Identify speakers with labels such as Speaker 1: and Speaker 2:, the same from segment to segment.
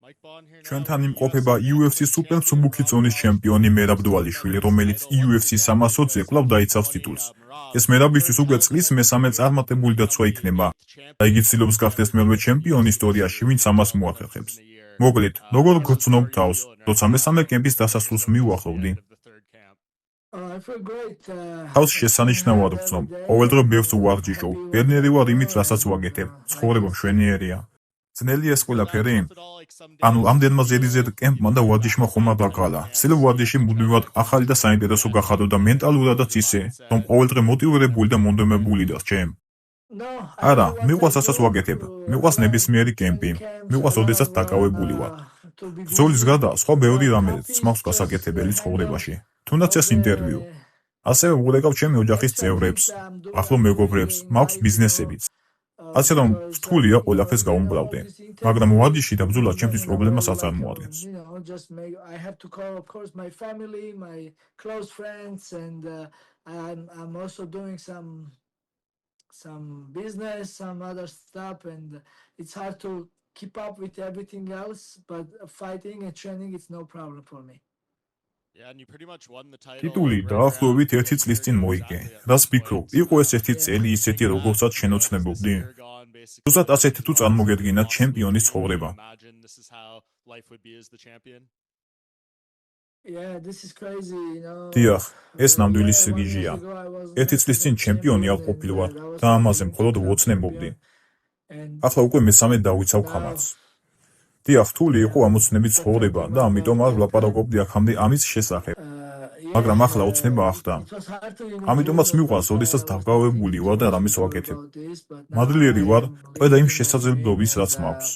Speaker 1: ჩვენთან იმყოფება UFC სუპერ მსუბუქი ზონის ჩემპიონი მერაბ დვალიშვილი, რომელიც UFC 320-ზე კვლავ დაიცავს ტიტულს. ეს მერაბისთვის უკვე წლის მესამე წარმატებული დაცვა იქნება და იგი ცდილობს გახდეს მეორე ჩემპიონი ისტორიაში, ვინც ამას მოახერხებს. მოკლედ, როგორ გრძნობ თავს, როცა მესამე კემპის დასასრულს მიუახლოვდი? თავს შესანიშნავად ვგრძნობ, ყოველდღე ბევრს ვარჯიშობ, ბედნიერი ვარ იმით, რასაც ვაკეთებ, ცხოვრება მშვენიერია. ძნელია ეს ყველაფერი? ანუ ამდენმა ზედიზედ კემპმა და ვარჯიშმა ხომ არ დაკალა. ვცდილობ ვარჯიში მუდმივად ახალი და საინტერესო გახადო და მენტალურადაც ისე, რომ ყოველდღე მოტივირებული და მონდომებული დარჩე. არა, მიყვარს რასაც ვაკეთებ, მიყვარს ნებისმიერი კემპი, მიყვარს ოდესაც დაკავებული ვარ. ბრძოლის გარდა სხვა ბევრი რამეც მაქვს გასაკეთებელი ცხოვრებაში. თუნდაც ეს ინტერვიუ. ასევე ვუღლეკავ ჩემი ოჯახის წევრებს, ახლო მეგობრებს, მაქვს ბიზნესებიც. ასე რომ რთულია ყველაფერს გავუმკლავდე, მაგრამ ვარჯიში და ბრძოლა ჩემთვის პრობლემას არ წარმოადგენს.
Speaker 2: Some business, some other stuff, and it's hard to keep up with everything else, but fighting and training it's no problem for me.
Speaker 1: ტიტული დაახლოებით 1 წლის წინ მოიგე. რას ფიქრობ, იყო ეს 1 წელი ისეთი, როგორცაც შენოცნებობდი? ზუსტად ასეთი თუ წარმოგედგინა ჩემპიონის ცხოვრება. დიახ, ეს ნამდვილი სიგიჟეა. 1 წლის წინ ჩემპიონი არ ყოფილვარ და ამაზე მხოლოდ ვოცნებობდი. ახლა უკვე მესამე დავიცავ ხამას. დიახ, რთული იყო ამოცნებით ცხოვრება და ამიტომ არ ვლაპარაკობდი აქამდე ამის შესახებ. მაგრამ ახლა ოცნება ახდა. ამიტომაც მიყვარს, როდესაც დაკავებული ვარ და რამეს ვაკეთებ. მადლიერი ვარ ყველა იმ შესაძლებლობის, რაც მაქვს.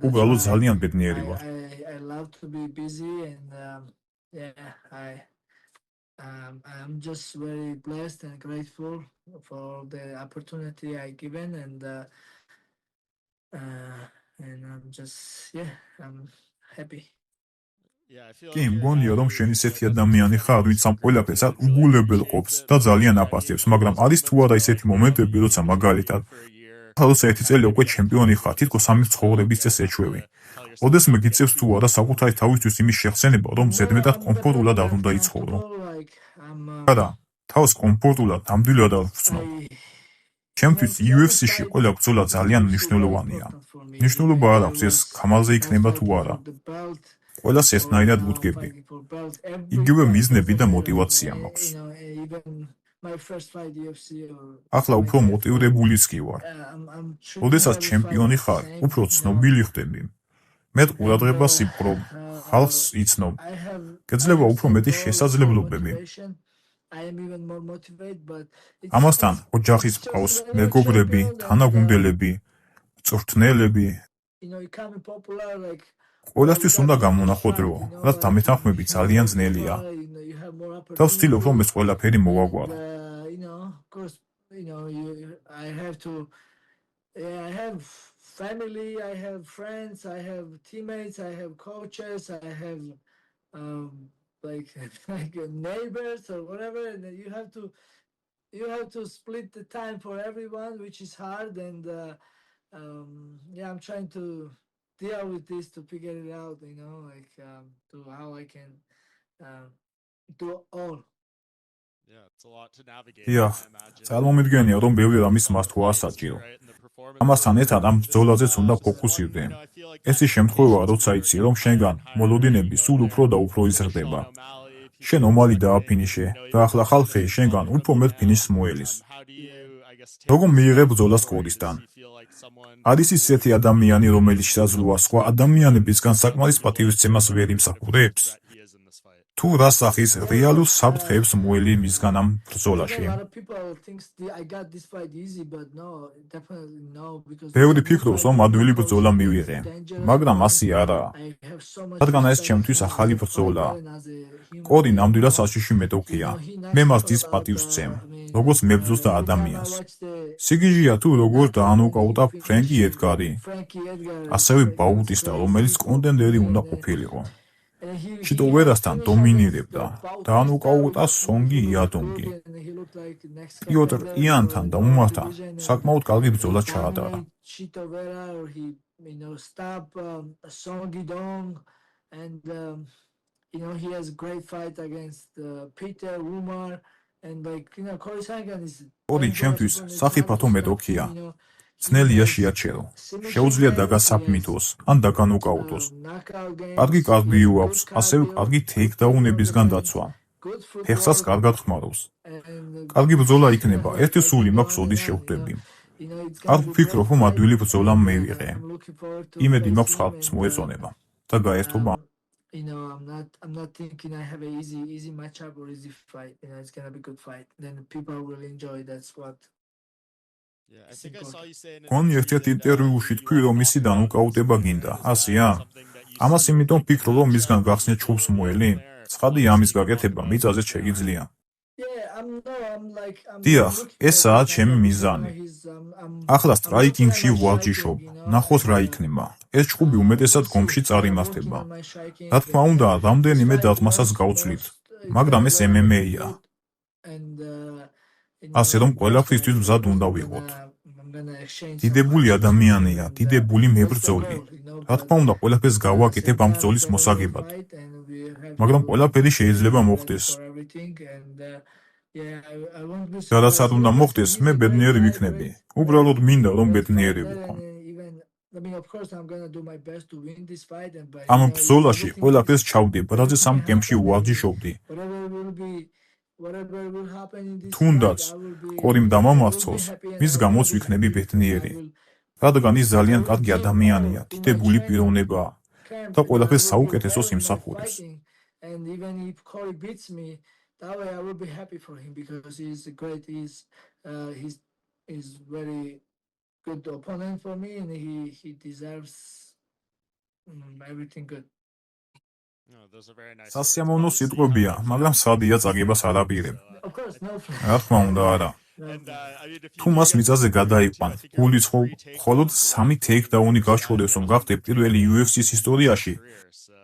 Speaker 1: უბრალოდ ძალიან ბედნიერი ვარ.
Speaker 2: I'm just very blessed and grateful for the opportunity I given, and I'm happy.
Speaker 1: კი, მგონია, რომ შენ ისეთი ადამიანი ხარ, ვინც ამ ყველაფერს უგულებელ ყოფს და ძალიან აფასებს, მაგრამ არის თუ არა ისეთი მომენტები, როცა მაგალითად, როცა 1 წელი უკვე ჩემპიონი ხარ, თითქოს ამის ცხოვრების წესს ეჩვევი. ოდესმე გიწევს თუ არა საკუთარი თავისთვის იმის შეხსენება, რომ ზედმეტად კომფორტულად არ უნდა იცხოვრო. არა, თავს კომფორტულად ნამდვილად არ ვგრძნობ. ჩემთვის UFC-ში ყველა ბრძოლა ძალიან მნიშვნელოვანია. მნიშვნელობა არ აქვს ეს ქამალზე იქნება თუ არა. ყველას ერთნაირად ვუდგები. იგივე მიზნები და მოტივაცია მაქვს. ახლა უფრო მოტივირებულიც კი ვარ. როდესაც ჩემპიონი ხარ, უფრო ცნობილი ხდები. მეტ ყურადღებას იპყრობ, ხალხს იცნობ. გეძლება უფრო მეტი შესაძლებლობები. ამასთან ოჯახის მყავს, მეგობრები, თანაგუნდელები, მწვრთნელები. ყველასთვის უნდა გამონახო დრო, რაც დამეთანხმები ძალიან ძნელია. და ვცდილობ, რომ ეს ყველაფერი მოვაგვარო.
Speaker 2: Family, I have friends, I have teammates, I have coaches, I have like neighbors or whatever, and you have to split the time for everyone, which is hard, and I'm trying to deal with this to figure it out, to how I can do all.
Speaker 1: დიახ, წარმომიდგენია, რომ ბევრი რამის მართვაა საჭირო. ამასთან ერთად ამ ბრძოლაზეც უნდა ფოკუსირდე. ეს ის შემთხვევაა, როცა იცი, რომ შენგან მოლოდინები სულ უფრო და უფრო იზრდება. შენ ომალი დააფინიშე და ახლა ხალხი შენგან უფრო მეტ ფინიშს მოელის. როგორ მიიღებ ბრძოლას კოდისთან? არის ისეთი ადამიანი, რომელიც შესაძლოა სხვა ადამიანებისგან საკმარის პატივისცემას ვერ იმსახურებს? თუ რა სახის რეალურ საფრთხეებს მოელი მისგან ამ ბრძოლაში? ბევრი ფიქრობს, რომ ადვილი ბრძოლა მივიღე, მაგრამ ასე არაა. რადგან ეს ჩემთვის ახალი ბრძოლაა. კოდი ნამდვილად საშიში მეტოქია. მე მას დის პატივს ვცემ, როგორც მებრძოლს და ადამიანს. სიგიჟეა თუ როგორ დაანოკაუტა ფრენკი ედგარი, ასევე ბაუტისტა, რომელიც კონტენდერი უნდა ყოფილიყო. შიტო ვერასთან დომინირებდა, დაანოკაუტა სონგი იადონგი. პიოტრ იანთან და უმართან საკმაოდ კარგი ბრძოლა ჩაატარა.
Speaker 2: stop Song Yidong, and he has a great fight against Peter Umar, and Cory Sandhagen is
Speaker 1: ორი ჩემთვის
Speaker 2: dangerous
Speaker 1: სახიფათო
Speaker 2: opponent,
Speaker 1: მეტოქია.
Speaker 2: you know,
Speaker 1: ძნელია შეაჩერო. შეუძლია დაგასაბმითოს ან დაგანოკაუტოს. კარგი კარდიო აქვს, ასევე კარგი ტეიქდაუნებისგან დაცვა. ფეხსაც კარგად ხმარობს. კარგი ბრძოლა იქნება, ერთი სული მაქვს ოდის შეხვდები. არ ვფიქრობ, რომ ადვილი ბრძოლა მივიღე. იმედი მაქვს ხალხს მოეწონება და გაერთობა.
Speaker 2: I'm not thinking I have a easy matchup or easy fight. It's gonna be good fight. Then people will enjoy. That's what.
Speaker 3: Yeah, I think I saw you saying.
Speaker 1: გონი ერთ-ერთ ინტერვიუში თქვი, რომ მისი დანოკაუტება გინდა. ასია? ამას იმიტომ ვფიქრობ, რომ მისგან გახსნია ჩხუბს მოელი. ცხადია, ამის გაკეთება მიწაზე შეგიძლია. დიახ, ესაა ჩემი მიზანი. ახლა სტრაიკინგში ვარჯიშობ, ნახოთ რა იქნება. ეს ჩხუბი უმეტესად გომში წარიმართება. რა თქმა უნდა, რამდენიმე დათმასაც გავცვლით, მაგრამ ეს MMA-ია. ასე რომ ყველაფრისთვის მზად უნდა ვიყოთ. დიდებული ადამიანია, დიდებული მებრძოლი. რა თქმა უნდა, ყველაფერს გავაკეთებ ამ ბრძოლის მოსაგებად. მაგრამ ყველაფერი შეიძლება მოხდეს. სადაც არ უნდა მოხდეს, მე ბედნიერი ვიქნები. უბრალოდ მინდა, რომ ბედნიერი ვიყო. ამ ბრძოლაში ყველაფერს ჩავდებ, რადგან სამ კემპში ვარჯიშობდი. თუნდაც კორიმ დამამარცხოს, მის გამოც ვიქნები ბედნიერი. რადგან ის ძალიან კარგი ადამიანია, დიდებული პიროვნებაა და ყველაფერს საუკეთესოს იმსახურებს.
Speaker 2: And even if Cory beats me, that way I will be happy for him because he's great. He's very good opponent for me, and he deserves everything good.
Speaker 3: No, those are very nice.
Speaker 1: სასიამოვნო სიტყვებია, მაგრამ სადია წაგებას არ აპირებ.
Speaker 2: Of course, no.
Speaker 1: რა თქმა უნდა, არა. თუ მას მიწაზე გადაიყვან, გულის მხოლოდ 3 ტეიქდაუნი გაშორდეს, რომ გახდე პირველი UFC-ის ისტორიაში,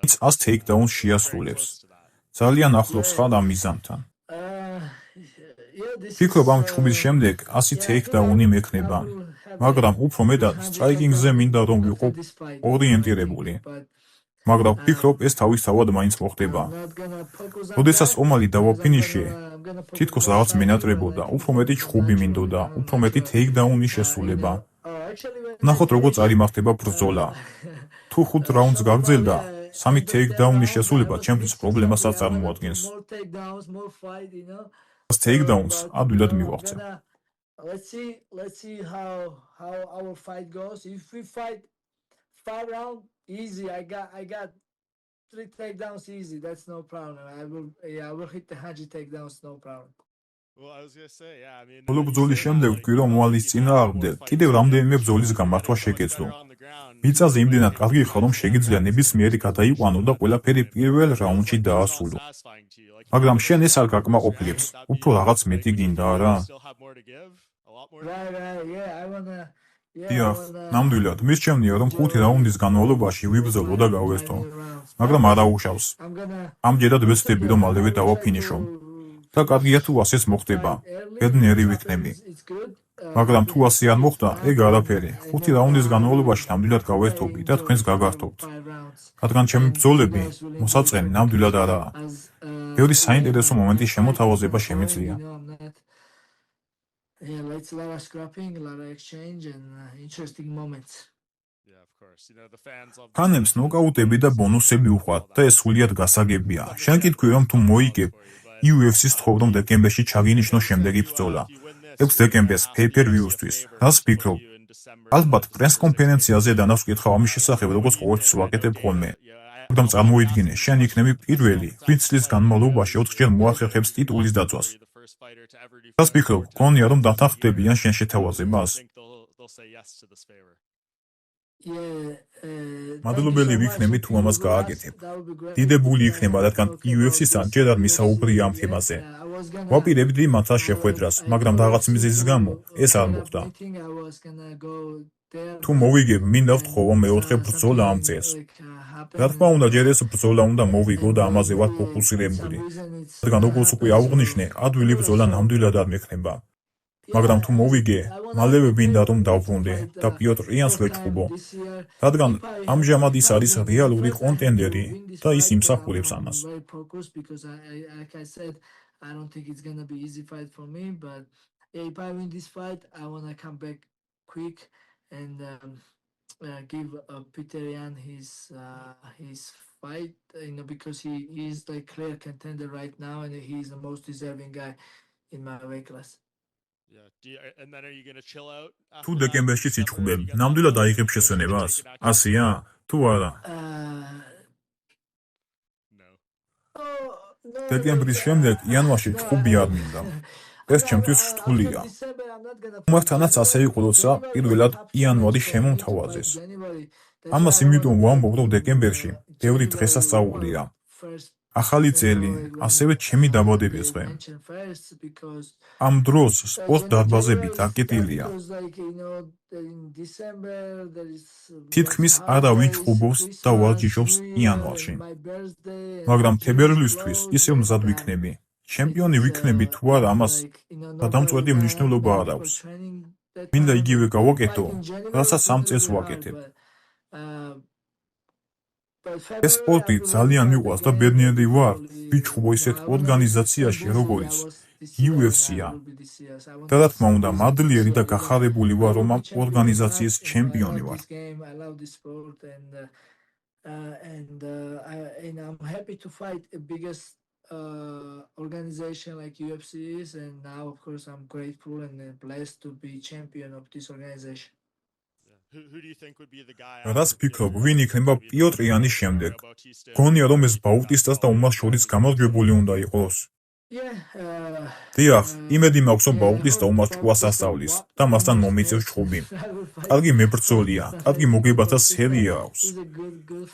Speaker 1: ვინც 100 ტეიქდაუნს შეასრულებს. ძალიან ახლოს ხარ ამ მიზანთან. ვფიქრობ, ამ ჩხუბის შემდეგ 100 ტეიქდაუნი მექნება, მაგრამ უფრო მეტად სტრაიკინგზე მინდა რომ ვიყო ორიენტირებული. მაგრამ ვფიქრობ, ეს თავისთავად მაინც მოხდება. როდესაც ომალი დავაფინიშე, თითქოს რაღაც მენატრებოდა, უფრო მეტი ჩხუბი მინდოდა, უფრო მეტი ტეიქდაუნის შესრულება. ნახოთ, როგორ წარიმართება ბრძოლა. თუ 5 რაუნდს გაგრძელდა, 3 ტეიქდაუნის შესრულება ჩემთვის პრობლემას არ წარმოადგენს. ტეიქდაუნს ადვილად მივაღწევ.
Speaker 2: Let's see how our fight goes. If we fight 5 rounds, easy. I got 3 takedowns easy. That's no problem. I will hit the 100 takedowns, no problem.
Speaker 3: Well, I was going to say, yeah, I mean.
Speaker 1: ბოლო ბრძოლის შემდეგ ვთქვი, რომ მოალის წინააღმდეგ კიდევ რამდენიმე ბრძოლის გამართვა შეგეძლო. მიწაზე იმდენად კარგი ხარ, რომ შეგიძლია ნებისმიერი გადაიყვანო და ყველაფერი პირველ რაუნდში დაასრულო. მაგრამ შენ ეს არ გაკმაყოფილებს. უფრო რაღაც მეტი გინდა, არა? დიახ, ნამდვილად, მისჩემნია, რომ 5 რაუნდის განმავლობაში ვიბრძოლო და გავერთო. მაგრამ არა უშავს. ამჯერად ვეცდები, რომ მალევე დავაფინიშო. და კარგია თუ ასეც მოხდება. ბედნიერი ვიქნები. მაგრამ თუ ასე არ მოხდა, ეგ არაფერი. 5 რაუნდის განმავლობაში ნამდვილად გავერთობი და თქვენს გაგართობთ. რადგან ჩემი ბრძოლები მოსაწყენი ნამდვილად არაა. ბევრი საინტერესო მომენტის შემოთავაზება შემიძლია.
Speaker 2: Yeah, it's a lot of scrapping, a lot of exchange, and interesting moments.
Speaker 3: Yeah, of course. You know, the fans love.
Speaker 1: ფანებს ნოკაუტები და ბონუსები უყვართ და ეს სულიად გასაგებია. შენ კი თქვი, რომ თუ მოიგებ UFC-ს თხოვ, რომ დეკემბერში ჩაგინიშნო შემდეგი ბრძოლა. 6 დეკემბერს pay-per-view-ისთვის. რას ვფიქრობ? ალბათ პრეს კონფერენციაზე დანავს კითხავ ამის შესახებ, როგორც ყოველთვის ვაკეთებ ხოლმე. მაგრამ წარმოიდგინე, შენ იქნები პირველი, ვინც წლის განმავლობაში 4-ჯერ მოახერხებს ტიტულის დაწვას. რას ვფიქრობ? გონია, რომ დათანხმდებიან შენ შეთავაზებას? მადლობელი ვიქნები თუ ამას გააკეთებ. დიდებული იქნება, რადგან UFC-სთან ჯერ არ მისაუბრია ამ თემაზე. ვაპირებდი მათთან შეხვედრას, მაგრამ რაღაც მიზეზის გამო ეს არ მოხდა. თუ მოვიგებ, მინდა ვთხოვ, რომ მეოთხე ბრძოლა ამ წელს. რა თქმა უნდა, ჯერ ეს ბრძოლა უნდა მოვიგო და ამაზე ვარ ფოკუსირებული. რადგან როგორც უკვე აღვნიშნე, ადვილი ბრძოლა ნამდვილად არ მექნება. მაგრამ თუ მოვიგე, მალევე მინდა რომ დავბრუნდე და პიოტრ იანს ვეჭხუბო, რადგან ამჟამად ის არის რეალური კონტენდერი და ის იმსახურებს ამას.
Speaker 2: I don't think it's gonna be easy fight for me, but if I win this fight, I wanna come back quick and give Peter Yan his fight, because he is like clear contender right now, and he's the most deserving guy in my weight class.
Speaker 3: Yeah. And then are you gonna chill out?
Speaker 1: თუ დეკემბერში სიჩხუბებ, ნამდვილად აიღებ შესვენებას? ასეა? თუ არა? დეკემბრის შემდეგ იანვარში ჩხუბი არ მინდა. ეს ჩემთვის რთულია. უმართანაც ასე იყო, როცა პირველად იანვარი შემომთავაზეს. ამას იმიტომ ვამბობ, რომ დეკემბერში ბევრი დღესასწაულია. ახალი წელი, ასევე ჩემი დაბადების დღე. ამ დროს სპორტ დარბაზები დაკეტილია. თითქმის არავინ ჩხუბობს და ვარჯიშობს იანვარში. მაგრამ თებერვლისთვის ისევ მზად ვიქნები. ჩემპიონი ვიქნები თუ არა, ამას გადამწყვეტი მნიშვნელობა არ აქვს. მინდა იგივე გავაკეთო, რასაც ამ წელს ვაკეთებ. ეს სპორტი ძალიან მიყვარს და ბედნიერი ვარ, ვიჩხუბო ისეთ ორგანიზაციაში, როგორიც UFC-ა. და რა თქმა უნდა, მადლიერი და გახარებული ვარ, რომ ამ ორგანიზაციის ჩემპიონი ვარ.
Speaker 2: And I'm happy to fight a biggest organization like UFC is, and now of course I'm grateful and blessed to be champion of this organization.
Speaker 3: Who do you think would be the guy?
Speaker 1: რაც ფიქრობ, ვინ იქნება პიოტრ იანის შემდეგ? გონია რომ ეს ბაუტისტას და უმას შორის გამარჯვებული უნდა იყოს. დიახ, იმედი მაქვს რომ ბაუტისტა უმას ჭკუას ასწავლის და მასთან მომიწევს ჩხუბი. კარგი მებრძოლია, კარგი მოგებათა სერია აქვს.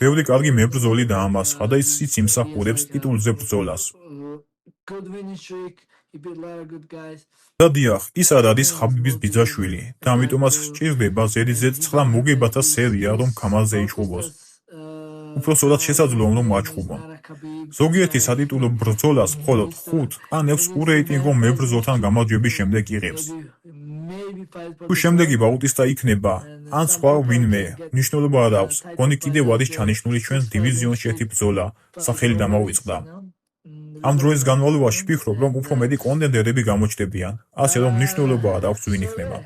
Speaker 1: ბევრი კარგი მებრძოლი დაამარცხა და ის იმსახურებს ტიტულზე ბრძოლას. და დიახ, ის არ არის ხაბიბის ბიძაშვილი და ამიტომაც სჭირდება ზედიზედ 9 მოგებათა სერია, რომ ქამარზე იჩხუბოს. უпроსტად შესაძლოა რომ მაჩხუბონ. ზოგიერთი სატიტულო ბრძოლას მხოლოდ 5 ან 6 ურეიტინგო მებრძოლთან გამარჯვების შემდეგ იღებს. თუ შემდეგი ბაუტისტა იქნება, ან სხვა ვინმე, მნიშვნელობა არ აქვს. გონი კიდევ არის ჩანიშნული ჩვენს დივიზიონში ერთი ბრძოლა, სახელი დამავიწყდა. ამ დროის განმავლობაში ვფიქრობ, რომ უფრო მეტი კონტენდერები გამოჩნდებიან, ასე რომ მნიშვნელობა არ აქვს ვინ იქნება.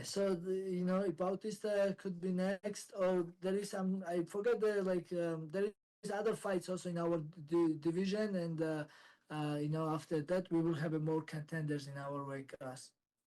Speaker 2: Bautista could be next, or there is some. I forgot there is other fights also in our division, and after that we will have more contenders in our weight class.